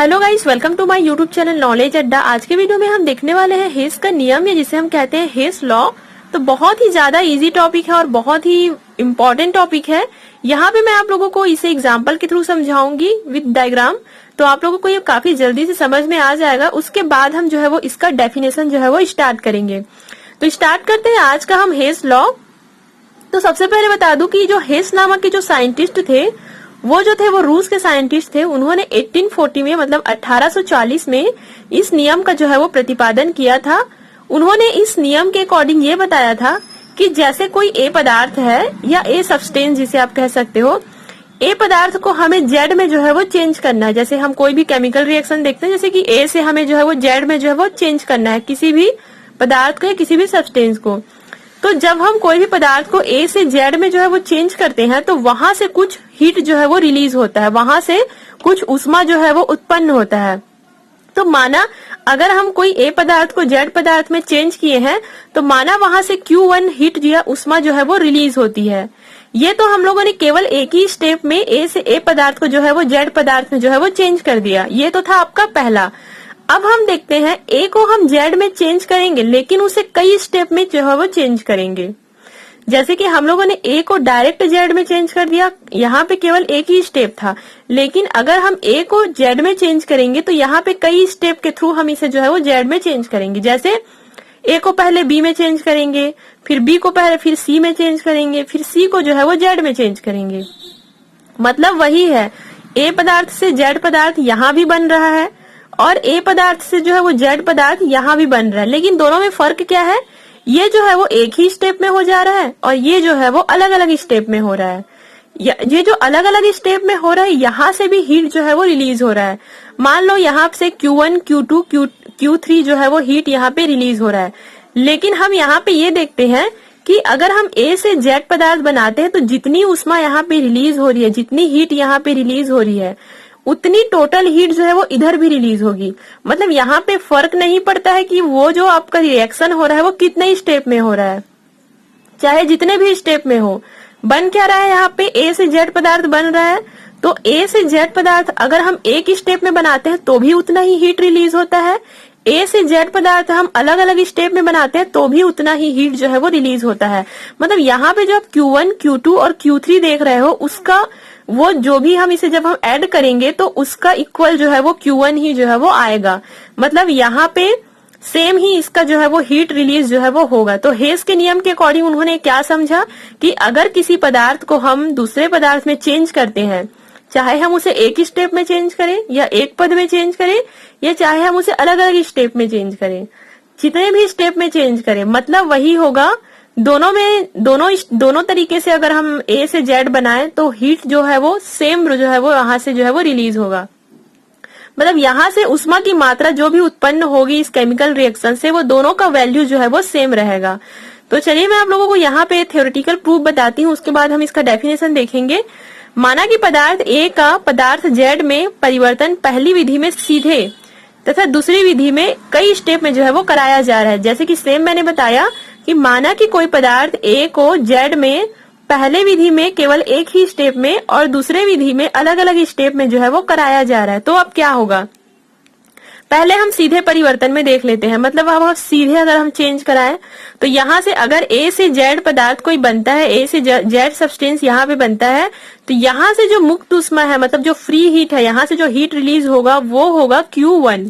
Hello guys, welcome to my YouTube channel knowledge Adda. आज के video में हम देखने वाले हैं हेस का नियम या जिसे हम कहते हैं हेस लॉ। तो बहुत ही ज्यादा इजी टॉपिक है और बहुत ही इम्पोर्टेंट टॉपिक है। यहाँ पे मैं आप लोगों को इसे एग्जाम्पल के थ्रू समझाऊंगी विद डायग्राम, तो आप लोगों को ये काफी जल्दी से समझ में आ जाएगा। उसके बाद हम जो है वो इसका डेफिनेशन जो है वो स्टार्ट करेंगे। तो स्टार्ट करते हैं आज का हम हेस लॉ। तो सबसे पहले बता दूं कि जो हेस नामक के जो साइंटिस्ट थे वो रूस के साइंटिस्ट थे। उन्होंने 1840 में मतलब 1840 में इस नियम का जो है वो प्रतिपादन किया था। उन्होंने इस नियम के अकॉर्डिंग ये बताया था कि जैसे कोई ए पदार्थ है या ए सब्सटेंस जिसे आप कह सकते हो, ए पदार्थ को हमें जेड में जो है वो चेंज करना है। जैसे हम कोई भी केमिकल रिएक्शन देखते हैं, जैसे कि ए से हमें जो है वो जेड में जो है वो चेंज करना है किसी भी पदार्थ को या किसी भी सब्सटेंस को। तो जब हम कोई भी पदार्थ को ए से जेड में जो है वो चेंज करते हैं तो वहां से कुछ हीट जो है वो रिलीज होता है, वहां से कुछ ऊष्मा जो है वो उत्पन्न होता है। तो माना अगर हम कोई ए पदार्थ को जेड पदार्थ में चेंज किए हैं तो माना वहां से Q1 हीट या ऊष्मा जो है वो रिलीज होती है। ये तो हम लोगों ने केवल एक ही स्टेप में ए से ए पदार्थ को जो है वो जेड पदार्थ में जो है वो चेंज कर दिया। ये तो था आपका पहला। अब हम देखते हैं ए को हम जेड में चेंज करेंगे, लेकिन उसे कई स्टेप में जो है वो चेंज करेंगे। जैसे कि हम लोगों ने ए को डायरेक्ट जेड में चेंज कर दिया, यहाँ पे केवल एक ही स्टेप था। लेकिन अगर हम ए को जेड में चेंज करेंगे तो यहाँ पे कई स्टेप के थ्रू हम इसे जो है वो जेड में चेंज करेंगे। जैसे ए को पहले बी में चेंज करेंगे, फिर बी को पहले फिर सी में चेंज करेंगे, फिर सी को जो है वो जेड में चेंज करेंगे। मतलब वही है, ए पदार्थ से जेड पदार्थ यहाँ भी बन रहा है और ए पदार्थ से जो है वो जेड पदार्थ यहाँ भी बन रहा है। लेकिन दोनों में फर्क क्या है, ये जो है वो एक ही स्टेप में हो जा रहा है और ये जो है वो अलग अलग स्टेप में हो रहा है। ये जो अलग अलग स्टेप में हो रहा है, यहाँ से भी हीट जो है वो रिलीज हो रहा है। मान लो यहाँ से Q1, Q2, Q3 जो है वो हीट यहाँ पे रिलीज हो रहा है। लेकिन हम यहाँ पे ये देखते हैं कि अगर हम ए से जेड पदार्थ बनाते हैं तो जितनी ऊष्मा यहाँ पे रिलीज हो रही है, जितनी हीट यहाँ पे रिलीज हो रही है, उतनी टोटल हीट जो है वो इधर भी रिलीज होगी। मतलब यहाँ पे फर्क नहीं पड़ता है कि वो जो आपका रिएक्शन हो रहा है वो कितने स्टेप में हो रहा है, चाहे जितने भी स्टेप में हो। बन क्या रहा है, यहाँ पे ए से जेड पदार्थ बन रहा है। तो ए से जेड पदार्थ अगर हम एक स्टेप में बनाते हैं तो भी उतना ही हीट रिलीज होता है। ए से जेड पदार्थ हम अलग अलग स्टेप में बनाते हैं तो भी उतना ही हीट जो है वो रिलीज होता है। मतलब यहाँ पे जो आप Q1, Q2 और Q3 देख रहे हो, उसका वो जो भी हम इसे जब हम ऐड करेंगे तो उसका इक्वल जो है वो Q1 ही जो है वो आएगा। मतलब यहाँ पे सेम ही इसका जो है वो हीट रिलीज जो है वो होगा। तो हेस के नियम के अकॉर्डिंग उन्होंने क्या समझा कि अगर किसी पदार्थ को हम दूसरे पदार्थ में चेंज करते हैं, चाहे हम उसे एक ही स्टेप में चेंज करें या एक पद में चेंज करें या चाहे हम उसे अलग अलग स्टेप में चेंज करें, जितने भी स्टेप में चेंज करें, मतलब वही होगा। दोनों तरीके से अगर हम ए से जेड बनाएं तो हीट जो है वो सेम जो है वो यहाँ से जो है वो रिलीज होगा। मतलब यहाँ से ऊष्मा की मात्रा जो भी उत्पन्न होगी इस केमिकल रिएक्शन से, वो दोनों का वैल्यू जो है वो सेम रहेगा। तो चलिए मैं आप लोगों को यहाँ पे थ्योरेटिकल प्रूफ बताती हूँ, उसके बाद हम इसका डेफिनेशन देखेंगे। माना कि पदार्थ ए का पदार्थ जेड में परिवर्तन पहली विधि में सीधे तथा दूसरी विधि में कई स्टेप में जो है वो कराया जा रहा है। जैसे कि सेम मैंने बताया कि माना कि कोई पदार्थ ए को जेड में पहले विधि में केवल एक ही स्टेप में और दूसरे विधि में अलग अलग स्टेप में जो है वो कराया जा रहा है। तो अब क्या होगा, पहले हम सीधे परिवर्तन में देख लेते हैं। मतलब अब सीधे अगर हम चेंज कराएं तो यहाँ से अगर ए से जेड पदार्थ कोई बनता है, ए से जेड सब्सटेंस यहाँ पे बनता है, तो यहाँ से जो मुक्त ऊष्मा है, मतलब जो फ्री हीट है, यहाँ से जो हीट रिलीज होगा वो होगा Q1।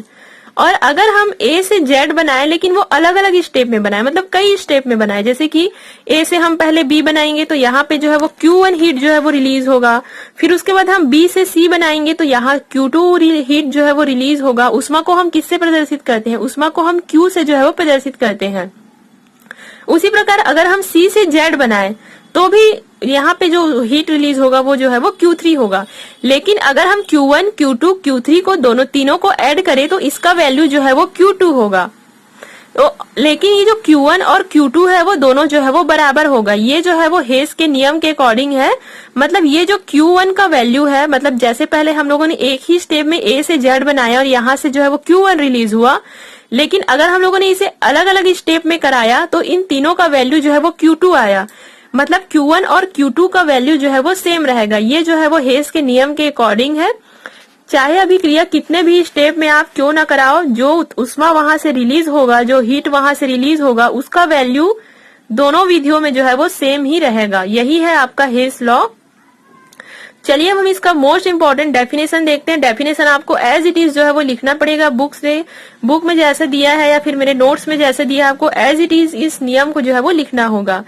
और अगर हम ए से जेड बनाए लेकिन वो अलग अलग स्टेप में बनाए, मतलब कई स्टेप में बनाए, जैसे कि ए से हम पहले बी बनाएंगे तो यहाँ पे जो है वो Q1 हीट जो है वो रिलीज होगा। फिर उसके बाद हम बी से सी बनाएंगे तो यहाँ Q2 हीट जो है वो रिलीज होगा। ऊष्मा को हम किससे प्रदर्शित करते हैं, ऊष्मा को हम Q से जो है वो प्रदर्शित करते हैं। उसी प्रकार अगर हम सी से जेड बनाए तो भी यहाँ पे जो हीट रिलीज होगा वो जो है वो Q3 होगा। लेकिन अगर हम Q1, Q2, Q3 को तीनों को ऐड करें तो इसका वैल्यू जो है वो Q2 होगा। तो लेकिन ये जो Q1 और Q2 है वो दोनों जो है वो बराबर होगा। ये जो है वो हेस के नियम के अकॉर्डिंग है। मतलब ये जो Q1 का वैल्यू है, मतलब जैसे पहले हम लोगों ने एक ही स्टेप में ए से जेड बनाया और यहाँ से जो है वो Q1 रिलीज हुआ, लेकिन अगर हम लोगों ने इसे अलग अलग स्टेप में कराया तो इन तीनों का वैल्यू जो है वो Q2 आया। मतलब Q1 और Q2 का वैल्यू जो है वो सेम रहेगा। ये जो है वो हेस के नियम के अकॉर्डिंग है। चाहे अभिक्रिया कितने भी स्टेप में आप क्यों ना कराओ, जो उष्मा वहां से रिलीज होगा, जो हीट वहां से रिलीज होगा, उसका वैल्यू दोनों विधियों में जो है वो सेम ही रहेगा। यही है आपका हेस लॉ। चलिए अब हम इसका मोस्ट इंपॉर्टेंट डेफिनेशन देखते हैं। डेफिनेशन आपको एज इट इज जो है वो लिखना पड़ेगा बुक से, बुक में जैसे दिया है या फिर मेरे नोट्स में जैसे दिया है, आपको एज इट इज इस नियम को जो है वो लिखना होगा।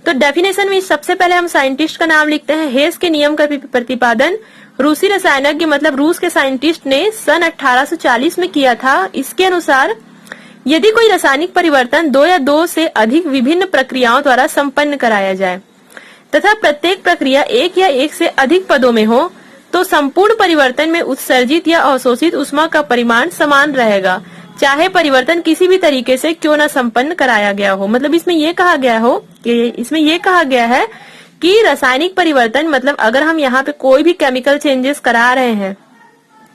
तो डेफिनेशन में सबसे पहले हम साइंटिस्ट का नाम लिखते हैं। हेस के नियम का प्रतिपादन रूसी रसायनज्ञ मतलब रूस के साइंटिस्ट ने सन 1840 में किया था। इसके अनुसार यदि कोई रासायनिक परिवर्तन दो या दो से अधिक विभिन्न प्रक्रियाओं द्वारा संपन्न कराया जाए तथा प्रत्येक प्रक्रिया एक या एक से अधिक पदों में हो, तो संपूर्ण परिवर्तन में उत्सर्जित या अवशोषित ऊष्मा का परिमाण समान रहेगा, चाहे परिवर्तन किसी भी तरीके से क्यों न संपन्न कराया गया हो। मतलब इसमें ये कहा गया है कि रासायनिक परिवर्तन मतलब अगर हम यहाँ पे कोई भी केमिकल चेंजेस करा रहे हैं,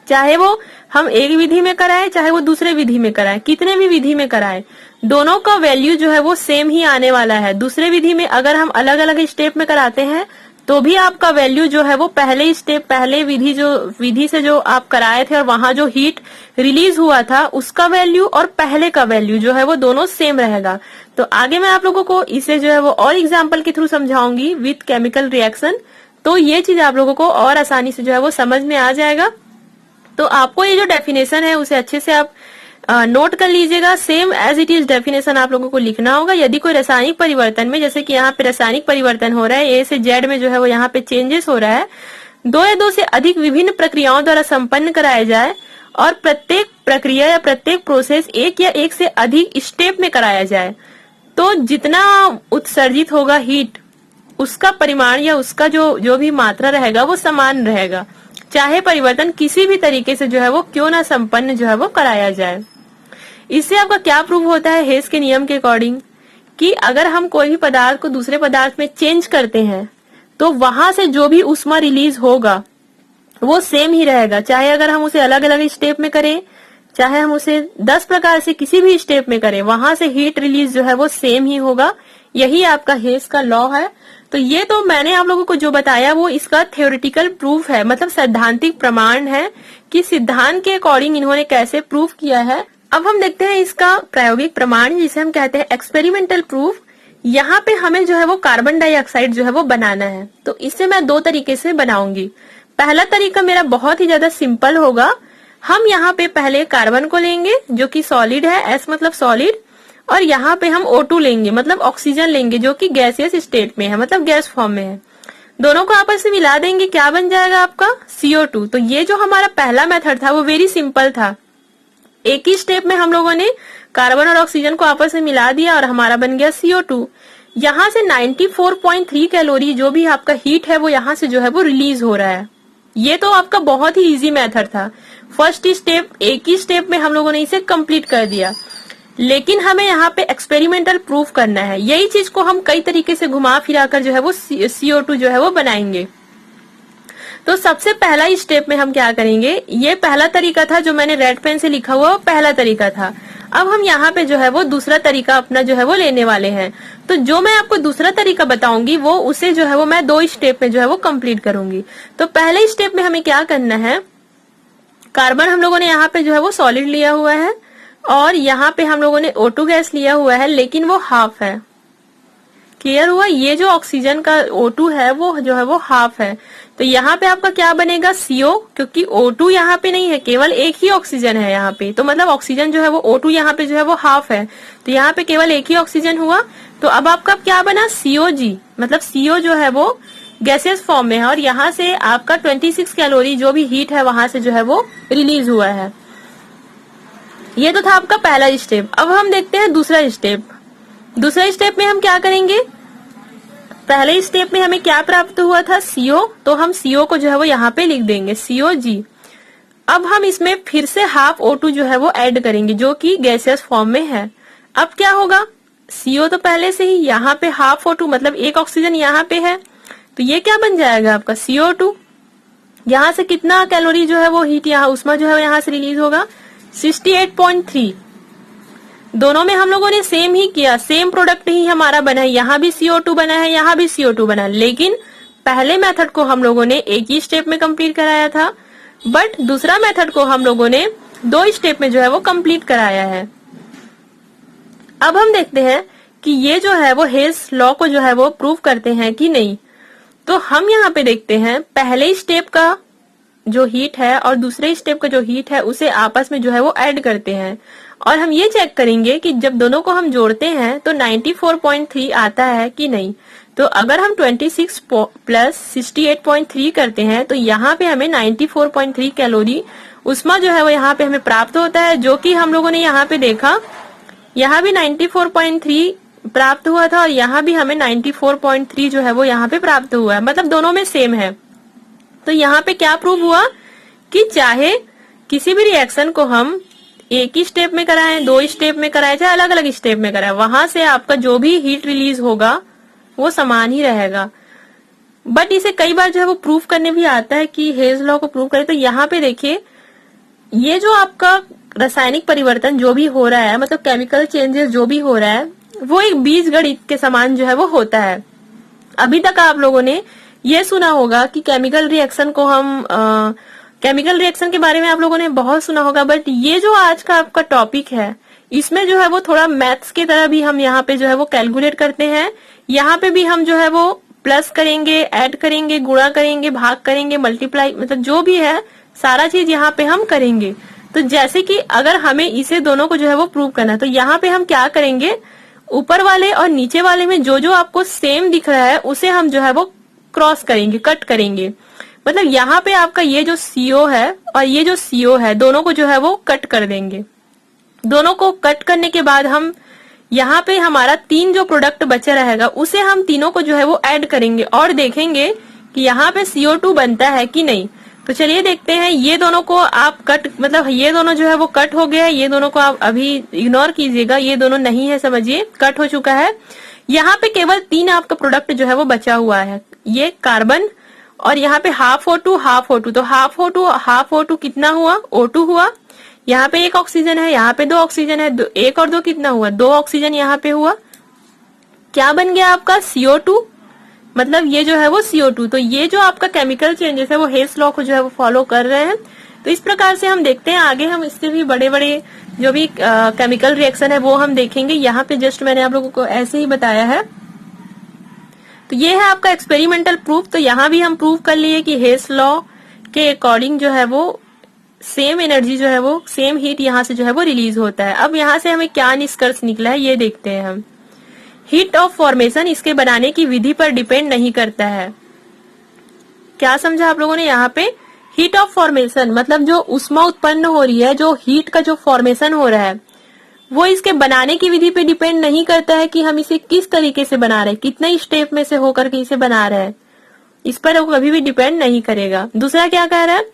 चाहे वो हम एक विधि में कराएं चाहे वो दूसरे विधि में कराएं, कितने भी विधि में कराएं, दोनों का वैल्यू जो है वो सेम ही आने वाला है। दूसरे विधि में अगर हम अलग अलग स्टेप में कराते हैं तो भी आपका वैल्यू जो है वो पहले विधि से जो आप कराए थे और वहां जो हीट रिलीज हुआ था उसका वैल्यू और पहले का वैल्यू जो है वो दोनों सेम रहेगा। तो आगे मैं आप लोगों को इसे जो है वो और एग्जाम्पल के थ्रू समझाऊंगी विथ केमिकल रिएक्शन, तो ये चीज आप लोगों को और आसानी से जो है वो समझ में आ जाएगा। तो आपको ये जो डेफिनेशन है उसे अच्छे से आप नोट कर लीजिएगा। Same as it is definition आप लोगों को लिखना होगा। यदि कोई रासायनिक परिवर्तन में, जैसे कि यहाँ पे रासायनिक परिवर्तन हो रहा है, ए से जेड में जो है वो यहाँ पे चेंजेस हो रहा है, दो या दो से अधिक विभिन्न प्रक्रियाओं द्वारा संपन्न कराया जाए और प्रत्येक प्रक्रिया या प्रत्येक प्रोसेस एक या एक से अधिक स्टेप में कराया जाए, तो जितना उत्सर्जित होगा हीट उसका परिमाण या उसका जो भी मात्रा रहेगा वो समान रहेगा, चाहे परिवर्तन किसी भी तरीके से जो है वो क्यों ना संपन्न जो है वो कराया जाए। इससे आपका क्या प्रूव होता है हेस के नियम के अकॉर्डिंग, कि अगर हम कोई भी पदार्थ को दूसरे पदार्थ में चेंज करते हैं तो वहां से जो भी ऊष्मा रिलीज होगा वो सेम ही रहेगा, चाहे अगर हम उसे अलग अलग स्टेप में करें, चाहे हम उसे 10 प्रकार से किसी भी स्टेप में करें, वहां से हीट रिलीज जो है वो सेम ही होगा। यही आपका हेस का लॉ है। तो ये तो मैंने आप लोगों को जो बताया वो इसका थ्योरेटिकल प्रूफ है, मतलब सैद्धांतिक प्रमाण है कि सिद्धांत के अकॉर्डिंग इन्होंने कैसे प्रूफ किया है। अब हम देखते हैं इसका प्रायोगिक प्रमाण, जिसे हम कहते हैं एक्सपेरिमेंटल प्रूफ। यहाँ पे हमें जो है वो कार्बन डाइऑक्साइड जो है वो बनाना है, तो इसे मैं 2 तरीके से बनाऊंगी। पहला तरीका मेरा बहुत ही ज्यादा सिंपल होगा। हम यहाँ पे पहले कार्बन को लेंगे जो कि सॉलिड है, एस मतलब सॉलिड, और यहाँ पे हम O2 लेंगे मतलब ऑक्सीजन लेंगे जो कि गैसियस स्टेट में है, मतलब गैस फॉर्म में है। दोनों को आपस में मिला देंगे, क्या बन जाएगा आपका CO2। तो ये जो हमारा पहला मेथड था वो वेरी सिंपल था। एक ही स्टेप में हम लोगों ने कार्बन और ऑक्सीजन को आपस में मिला दिया और हमारा बन गया CO2। यहाँ से 94.3 कैलोरी जो भी आपका हीट है वो यहाँ से जो है वो रिलीज हो रहा है। ये तो आपका बहुत ही इजी मेथड था। फर्स्ट स्टेप, एक ही स्टेप में हम लोगों ने इसे कंप्लीट कर दिया, लेकिन हमें यहाँ पे एक्सपेरिमेंटल प्रूफ करना है। यही चीज को हम कई तरीके से घुमा फिरा कर जो है वो CO2 जो है वो बनाएंगे। तो सबसे पहला स्टेप में हम क्या करेंगे, ये पहला तरीका था जो मैंने रेड पेन से लिखा हुआ, वो पहला तरीका था। अब हम यहाँ पे जो है वो दूसरा तरीका अपना जो है वो लेने वाले हैं। तो जो मैं आपको दूसरा तरीका बताऊंगी वो उसे जो है वो मैं 2 स्टेप में जो है वो कंप्लीट करूंगी। तो पहले स्टेप में हमें क्या करना है, कार्बन हम लोगों ने यहाँ पे जो है वो सॉलिड लिया हुआ है और यहाँ पे हम लोगों ने O2 गैस लिया हुआ है, लेकिन वो हाफ है। क्लियर हुआ? ये जो ऑक्सीजन का O2 है वो जो है वो हाफ है। तो यहाँ पे आपका क्या बनेगा CO, क्योंकि O2 यहाँ पे नहीं है, केवल एक ही ऑक्सीजन है यहाँ पे। तो मतलब ऑक्सीजन जो है वो O2 यहाँ पे जो है वो हाफ है, तो यहाँ पे केवल एक ही ऑक्सीजन हुआ। तो अब आपका क्या बना COG, मतलब CO जो है वो गैसियस फॉर्म में है और यहाँ से आपका 26 कैलोरी जो भी हीट है वहां से जो है वो रिलीज हुआ है। ये तो था आपका पहला स्टेप। अब हम देखते हैं दूसरा स्टेप। दूसरा स्टेप में हम क्या करेंगे, पहले स्टेप में हमें क्या प्राप्त हुआ था CO, तो हम CO को जो है वो यहाँ पे लिख देंगे COG। अब हम इसमें फिर से हाफ O2 जो है वो ऐड करेंगे जो कि गैसियस फॉर्म में है। अब क्या होगा, CO तो पहले से ही, यहाँ पे हाफ O2 मतलब एक ऑक्सीजन यहाँ पे है, तो ये क्या बन जाएगा आपका CO2। यहाँ से कितना कैलोरी जो है वो हीट यहाँ उष्मा जो है यहाँ से रिलीज होगा 68.3। दोनों में हम लोगों ने सेम ही किया, सेम प्रोडक्ट ही हमारा बना है, यहाँ भी CO2 बना है, यहाँ भी CO2 बना है। लेकिन पहले मेथड को हम लोगों ने एक ही स्टेप में कंप्लीट कराया था, बट दूसरा मेथड को हम लोगों ने 2 स्टेप में जो है वो कंप्लीट कराया है। अब हम देखते हैं कि ये जो है वो हेल्स लॉ को जो है वो प्रूव करते हैं कि नहीं। तो हम यहाँ पे देखते हैं पहले स्टेप का जो हीट है और दूसरे स्टेप का जो हीट है उसे आपस में जो है वो ऐड करते हैं, और हम ये चेक करेंगे कि जब दोनों को हम जोड़ते हैं तो 94.3 आता है कि नहीं। तो अगर हम 26 प्लस 68.3 करते हैं तो यहाँ पे हमें 94.3 कैलोरी उष्मा जो है वो यहाँ पे हमें प्राप्त होता है, जो कि हम लोगों ने यहाँ पे देखा, यहाँ भी 94.3 प्राप्त हुआ था और यहाँ भी हमें 94.3 जो है वो यहाँ पे प्राप्त हुआ है, मतलब दोनों में सेम है। तो यहाँ पे क्या प्रूव हुआ कि चाहे किसी भी रिएक्शन को हम एक ही स्टेप में कराएं, 2 स्टेप में कराएं, चाहे अलग अलग स्टेप में कराएं, वहां से आपका जो भी हीट रिलीज होगा वो समान ही रहेगा। बट इसे कई बार जो है वो प्रूव करने भी आता है कि हेल्स लॉ को प्रूव करें। तो यहाँ पे देखिए, ये जो आपका रासायनिक परिवर्तन जो भी हो रहा है, मतलब केमिकल चेंजेस जो भी हो रहा है, वो एक बीजगणित के समान जो है वो होता है। अभी तक आप लोगों ने ये सुना होगा कि केमिकल रिएक्शन को हम केमिकल रिएक्शन के बारे में आप लोगों ने बहुत सुना होगा, बट ये जो आज का आपका टॉपिक है इसमें जो है वो थोड़ा मैथ्स की तरह भी हम यहाँ पे जो है वो कैलकुलेट करते हैं। यहाँ पे भी हम जो है वो प्लस करेंगे, ऐड करेंगे, गुणा करेंगे, भाग करेंगे, मल्टीप्लाई, मतलब जो भी है सारा चीज यहाँ पे हम करेंगे। तो जैसे कि अगर हमें इसे दोनों को जो है वो प्रूव करना है तो यहाँ पे हम क्या करेंगे, ऊपर वाले और नीचे वाले में जो जो आपको सेम दिख रहा है उसे हम जो है वो क्रॉस करेंगे, कट करेंगे। मतलब यहाँ पे आपका ये जो CO है और ये जो CO है दोनों को जो है वो कट कर देंगे। दोनों को कट करने के बाद हम यहाँ पे हमारा 3 जो प्रोडक्ट बचा रहेगा उसे हम तीनों को जो है वो ऐड करेंगे और देखेंगे कि यहाँ पे CO2 बनता है कि नहीं। तो चलिए देखते हैं। ये दोनों को आप कट, मतलब ये दोनों जो है वो कट हो गया है, ये दोनों को आप अभी इग्नोर कीजिएगा, ये दोनों नहीं है, समझिए कट हो चुका है। यहाँ पे केवल 3 आपका प्रोडक्ट जो है वो बचा हुआ है, ये कार्बन और यहाँ पे हाफ O2 हाफ O2। तो हाफ O2 कितना हुआ, O2 हुआ। यहाँ पे 1 ऑक्सीजन है, यहाँ पे 2 ऑक्सीजन है, 1 और 2 कितना हुआ, 2 ऑक्सीजन यहाँ पे हुआ। क्या बन गया आपका CO2, मतलब ये जो है वो CO2। तो ये जो आपका केमिकल चेंजेस है वो हेल्स लॉ को जो है वो फॉलो कर रहे हैं। तो इस प्रकार से हम देखते हैं आगे हम इससे भी बड़े बड़े जो भी केमिकल रिएक्शन है वो हम देखेंगे। यहाँ पे जस्ट मैंने आप लोगों को ऐसे ही बताया है। तो ये है आपका एक्सपेरिमेंटल प्रूफ। तो यहाँ भी हम प्रूव कर लिए कि हेल्स लॉ के अकॉर्डिंग जो है वो सेम एनर्जी जो है वो सेम हीट यहाँ से जो है वो रिलीज होता है। अब यहाँ से हमें क्या निष्कर्ष निकला है ये देखते हैं हम। हीट ऑफ फॉर्मेशन इसके बनाने की विधि पर डिपेंड नहीं करता है। क्या समझा आप लोगों ने यहाँ पे, हीट ऑफ फॉर्मेशन मतलब जो ऊष्मा उत्पन्न हो रही है, जो हीट का जो फॉर्मेशन हो रहा है वो इसके बनाने की विधि पे डिपेंड नहीं करता है कि हम इसे किस तरीके से बना रहे हैं, कितने स्टेप में से होकर के इसे बना रहे हैं, इस पर वो कभी भी डिपेंड नहीं करेगा। दूसरा क्या कह रहा है,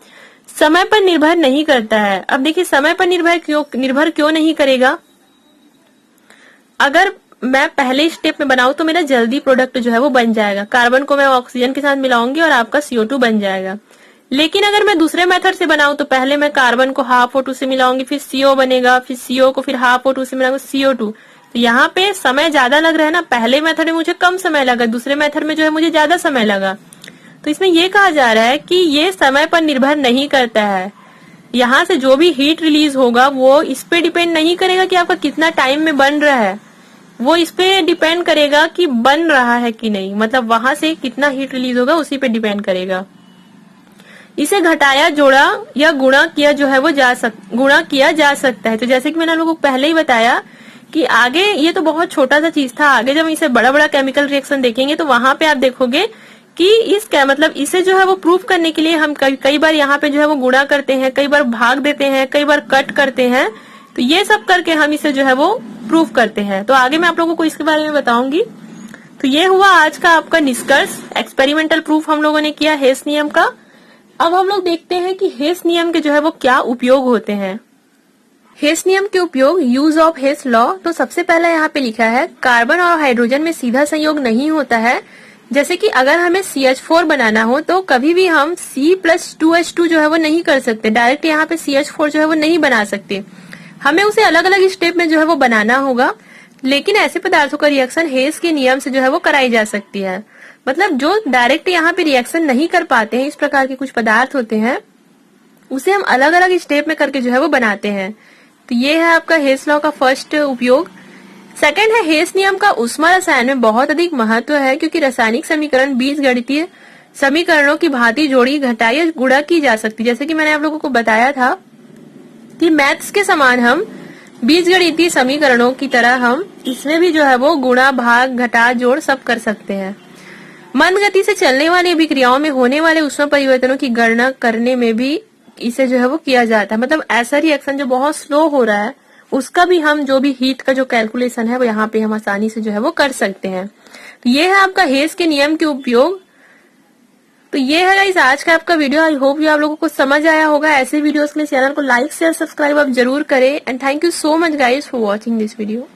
समय पर निर्भर नहीं करता है। अब देखिए समय पर निर्भर क्यों नहीं करेगा। अगर मैं पहले स्टेप में बनाऊं तो मेरा जल्दी प्रोडक्ट जो है वो बन जाएगा, कार्बन को मैं ऑक्सीजन के साथ मिलाऊंगी और आपका CO2 बन जाएगा। लेकिन अगर मैं दूसरे मेथड से बनाऊं तो पहले मैं कार्बन को हाफ O2 से मिलाऊंगी, फिर CO बनेगा, फिर CO को फिर हाफ O2 से मिलाऊंगी, CO2। तो यहाँ पे समय ज्यादा लग रहा है ना, पहले मेथड में मुझे कम समय लगा, दूसरे मेथड में जो है मुझे ज्यादा समय लगा। तो इसमें ये कहा जा रहा है कि ये समय पर निर्भर नहीं करता है। यहाँ से जो भी हीट रिलीज होगा वो इस पे डिपेंड नहीं करेगा कि आपका कितना टाइम में बन रहा है, वो इस पे डिपेंड करेगा कि बन रहा है कि नहीं, मतलब वहां से कितना हीट रिलीज होगा उसी पे डिपेंड करेगा। इसे घटाया, जोड़ा या गुणा किया जो है वो गुणा किया जा सकता है। तो जैसे कि मैंने आप लोगों को पहले ही बताया कि आगे ये तो बहुत छोटा सा चीज था, आगे जब इसे बड़ा बड़ा केमिकल रिएक्शन देखेंगे तो वहां पे आप देखोगे कि मतलब इसे जो है वो प्रूफ करने के लिए हम कई बार यहाँ पे जो है वो गुणा करते हैं, कई बार भाग देते हैं, कई बार कट करते हैं। तो ये सब करके हम इसे जो है वो प्रूफ करते हैं। तो आगे मैं आप लोगों को इसके बारे में बताऊंगी। तो ये हुआ आज का आपका निष्कर्ष, एक्सपेरिमेंटल प्रूफ हम लोगों ने किया हेस नियम का। अब हम लोग देखते हैं कि हेस नियम के जो है वो क्या उपयोग होते हैं। हेस नियम के उपयोग, यूज ऑफ हेस लॉ। तो सबसे पहला यहाँ पे लिखा है कार्बन और हाइड्रोजन में सीधा संयोग नहीं होता है। जैसे कि अगर हमें CH4 बनाना हो तो कभी भी हम C+2H2 जो है वो नहीं कर सकते, डायरेक्ट यहाँ पे CH4 जो है वो नहीं बना सकते, हमें उसे अलग अलग स्टेप में जो है वो बनाना होगा। लेकिन ऐसे पदार्थों का रिएक्शन हेस के नियम से जो है वो कराई जा सकती है। मतलब जो डायरेक्ट यहाँ पे रिएक्शन नहीं कर पाते हैं, इस प्रकार के कुछ पदार्थ होते हैं उसे हम अलग अलग स्टेप में करके जो है वो बनाते हैं। तो ये है आपका हेस लॉ का फर्स्ट उपयोग। सेकंड है हेस नियम का ऊष्मा रसायन में बहुत अधिक महत्व है, क्योंकि रासायनिक समीकरण बीजगणितीय समीकरणों की भांति जोड़ी, घटाई या गुणा की जा सकती है। जैसे कि मैंने आप लोगों को बताया था कि मैथ्स के समान हम बीजगणितीय समीकरणों की तरह हम इसमें भी जो है वो गुणा, भाग, घटा, जोड़ सब कर सकते हैं। मंद गति से चलने वाली अभिक्रियाओं में होने वाले ऊष्मा परिवर्तनों की गणना करने में भी इसे जो है वो किया जाता है। मतलब ऐसा रिएक्शन जो बहुत स्लो हो रहा है उसका भी हम जो भी हीट का जो कैलकुलेशन है वो यहाँ पे हम आसानी से जो है वो कर सकते हैं। तो ये है आपका हेस के नियम के उपयोग। तो ये है गाइस आज का आपका वीडियो। आई होप ये आप लोगों को समझ आया होगा। ऐसे वीडियोस के लिए चैनल को लाइक शेयर सब्सक्राइब आप जरूर करें। And thank you so much guys for watching this video.